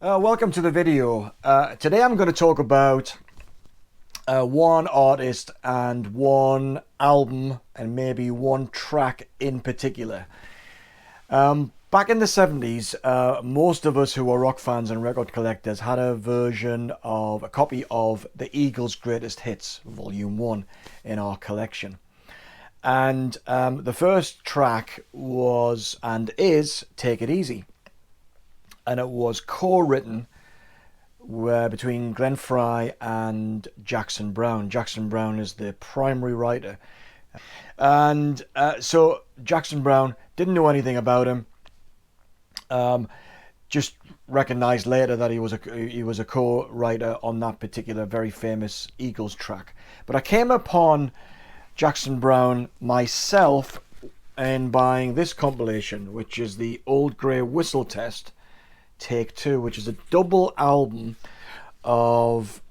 Welcome to the video. Today I'm going to talk about one artist and one album and maybe one track in particular. Back in the 70s, most of us who were rock fans and record collectors had a copy of the Eagles' Greatest Hits, Volume 1, in our collection. And the first track was and is Take It Easy. And it was co-written between Glenn Frey and Jackson Browne. Jackson Browne is the primary writer. And so Jackson Browne didn't know anything about him. Just recognized later that he was a co-writer on that particular very famous Eagles track. But I came upon Jackson Browne myself in buying this compilation, which is the Old Grey Whistle Test Take 2, which is a double album of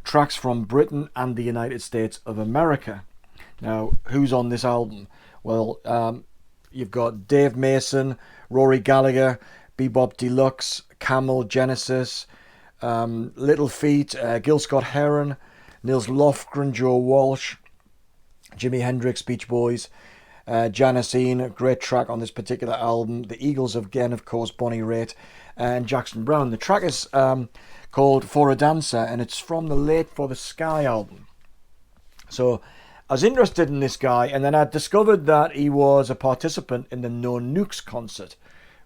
tracks from Britain and the United States of America. Now, who's on this album? Well, you've got Dave Mason, Rory Gallagher, Bebop Deluxe, Camel, Genesis, Little Feat, Gil Scott-Heron, Nils Lofgren, Joe Walsh, Jimi Hendrix, Beach Boys, Janisine, great track on this particular album. The Eagles again, of course, Bonnie Raitt, and Jackson Browne. The track is called For a Dancer, and it's from the Late for the Sky album. So I was interested in this guy, and then I discovered that he was a participant in the No Nukes concert,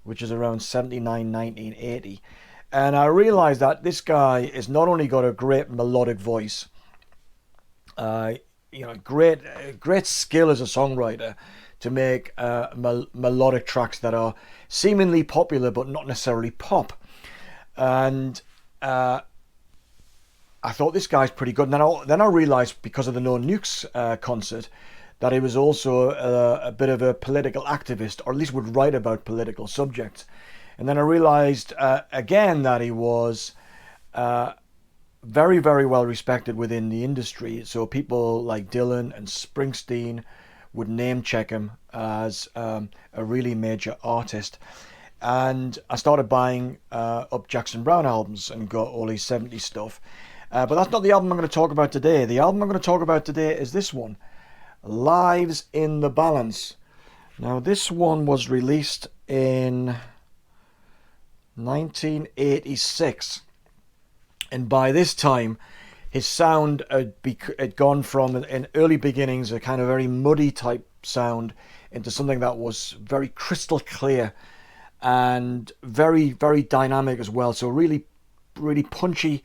which is around 79, 1980. And I realized that this guy has not only got a great melodic voice, great skill as a songwriter to make melodic tracks that are seemingly popular but not necessarily pop. And I thought this guy's pretty good. And then I realized, because of the No Nukes concert, that he was also a bit of a political activist, or at least would write about political subjects. And then I realized again that he was very, very well respected within the industry. So people like Dylan and Springsteen would name check him as a really major artist. And I started buying up Jackson Browne albums and got all his 70s stuff. But that's not the album I'm going to talk about today. The album I'm going to talk about today is this one, Lives in the Balance. Now, this one was released in 1986. And by this time, his sound had gone from, in early beginnings, a kind of very muddy type sound into something that was very crystal clear and very, very dynamic as well. So really, really punchy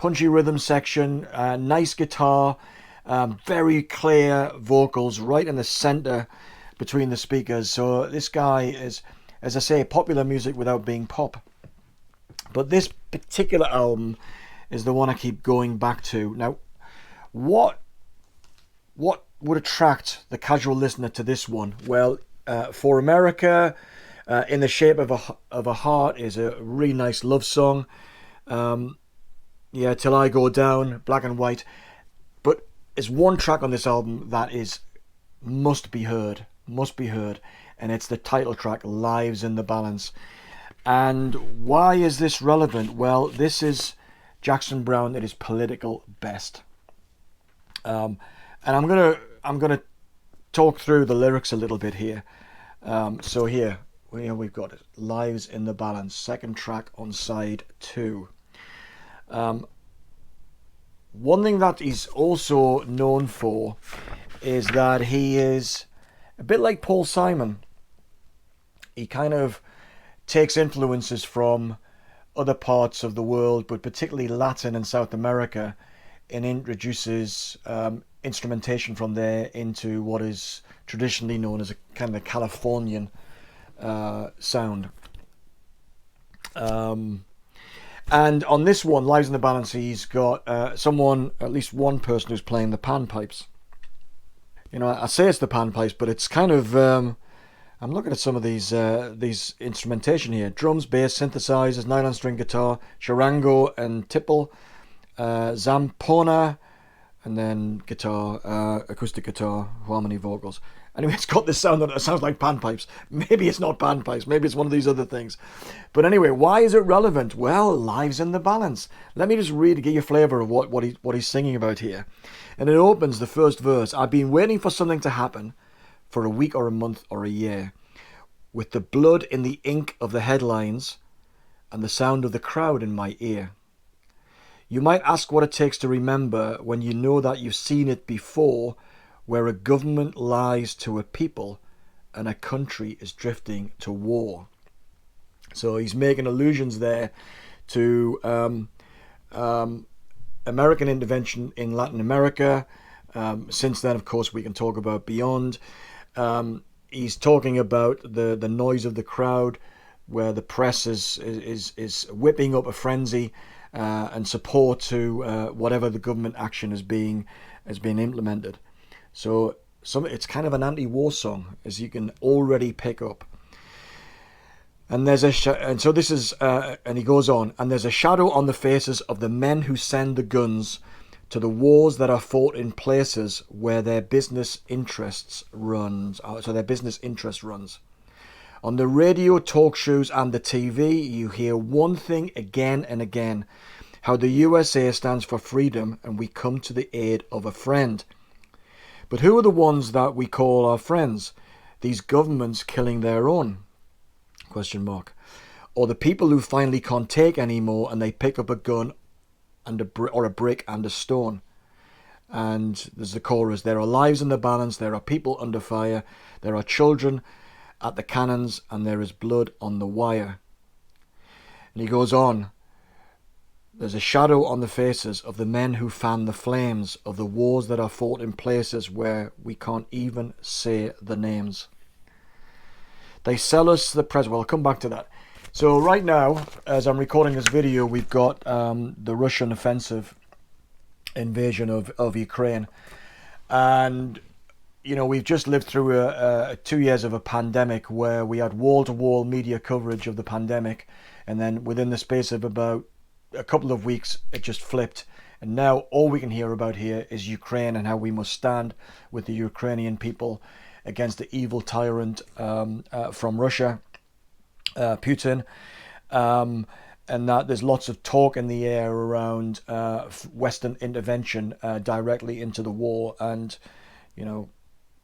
rhythm section, nice guitar, very clear vocals right in the center between the speakers. So this guy is, as I say, popular music without being pop. But this particular album is the one I keep going back to. Now, what would attract the casual listener to this one? Well, For America, In the Shape of a Heart is a really nice love song. Till I Go Down, Black and White. But there's one track on this album that must be heard, and it's the title track, Lives in the Balance. And why is this relevant? Well, this is Jackson Browne at his political best. And I'm gonna talk through the lyrics a little bit here. So here we've got it, Lives in the Balance, second track on side 2. One thing that he's also known for is that he is a bit like Paul Simon. He kind of takes influences from other parts of the world, but particularly Latin and South America, and introduces instrumentation from there into what is traditionally known as a kind of Californian sound. And on this one, Lives in the Balance, he's got at least one person who's playing the panpipes. You know, I say it's the panpipes, but it's kind of I'm looking at some of these instrumentation here: drums, bass, synthesizers, nylon string guitar, charango and tipple, zampona, and then guitar, acoustic guitar, harmony vocals. Anyway, it's got this sound that it sounds like panpipes. Maybe it's not panpipes. Maybe it's one of these other things. But anyway, why is it relevant? Well, lives in the balance. Let me just read to get you a flavour of what he's singing about here. And it opens the first verse. I've been waiting for something to happen for a week or a month or a year. With the blood in the ink of the headlines and the sound of the crowd in my ear. You might ask what it takes to remember when you know that you've seen it before, where a government lies to a people and a country is drifting to war. So he's making allusions there to American intervention in Latin America. Since then, of course, we can talk about beyond. He's talking about the noise of the crowd, where the press is whipping up a frenzy and support to whatever the government action is being implemented. So it's kind of an anti-war song, as you can already pick up. And there's and he goes on, and there's a shadow on the faces of the men who send the guns to the wars that are fought in places where their business interests runs. So their business interest runs. On the radio, talk shows, and the TV, you hear one thing again and again: how the USA stands for freedom, and we come to the aid of a friend. But who are the ones that we call our friends? These governments killing their own? ? Or the people who finally can't take anymore and they pick up a gun and or a brick and a stone. And there's the chorus: there are lives in the balance, there are people under fire, there are children at the cannons, and there is blood on the wire. And he goes on: there's a shadow on the faces of the men who fan the flames of the wars that are fought in places where we can't even say the names. They sell us the present. Well, I'll come back to that. So right now, as I'm recording this video, we've got the Russian offensive invasion of Ukraine. And, you know, we've just lived through 2 years of a pandemic where we had wall-to-wall media coverage of the pandemic. And then within the space of about a couple of weeks, it just flipped. And now all we can hear about here is Ukraine and how we must stand with the Ukrainian people against the evil tyrant from Russia, Putin, and that there's lots of talk in the air around Western intervention directly into the war. And, you know,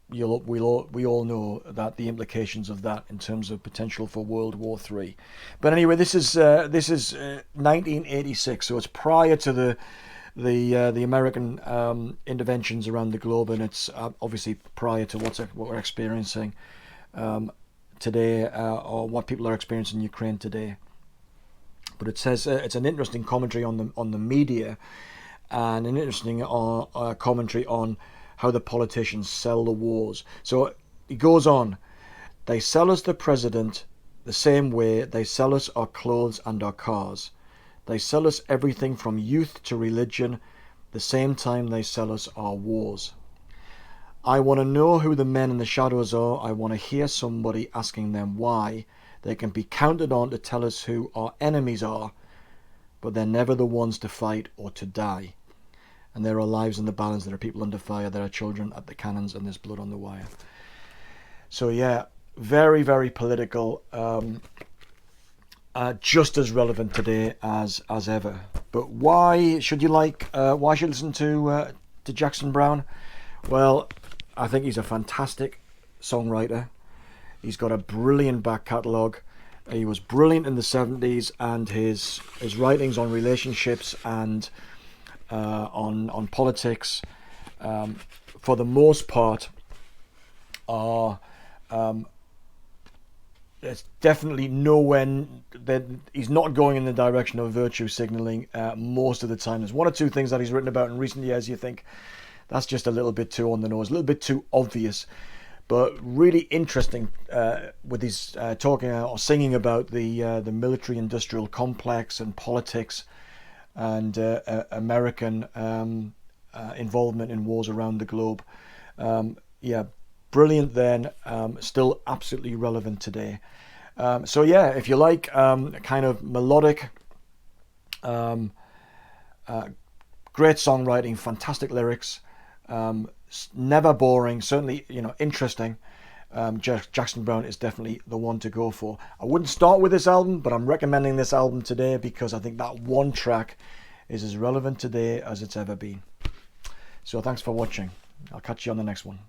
we all know that the implications of that in terms of potential for World War III. But anyway, this is 1986, so it's prior to the American interventions around the globe, and it's obviously prior to what we're experiencing today, or what people are experiencing in Ukraine today. But it says it's an interesting commentary on the media, and an interesting commentary on how the politicians sell the wars. So it goes on: they sell us the president the same way they sell us our clothes and our cars. They sell us everything from youth to religion, the same time they sell us our wars. I want to know who the men in the shadows are. I want to hear somebody asking them why. They can be counted on to tell us who our enemies are, but they're never the ones to fight or to die. And there are lives in the balance, there are people under fire, there are children at the cannons, and there's blood on the wire. So yeah, very, very political. Just as relevant today as ever. But why should you listen to Jackson Browne? Well, I think he's a fantastic songwriter. He's got a brilliant back catalogue. He was brilliant in the 70s, and his writings on relationships and on politics, for the most part, are there's definitely nowhere that he's not going in the direction of virtue signaling most of the time. There's one or two things that he's written about in recent years you think that's just a little bit too on the nose, a little bit too obvious, but really interesting with his talking or singing about the military industrial complex and politics and American involvement in wars around the globe. Yeah, brilliant then, still absolutely relevant today. So yeah, if you like kind of melodic, Great songwriting, fantastic lyrics, never boring, certainly, you know, interesting. Jackson Browne is definitely the one to go for. I wouldn't start with this album, but I'm recommending this album today because I think that one track is as relevant today as it's ever been. So thanks for watching. I'll catch you on the next one.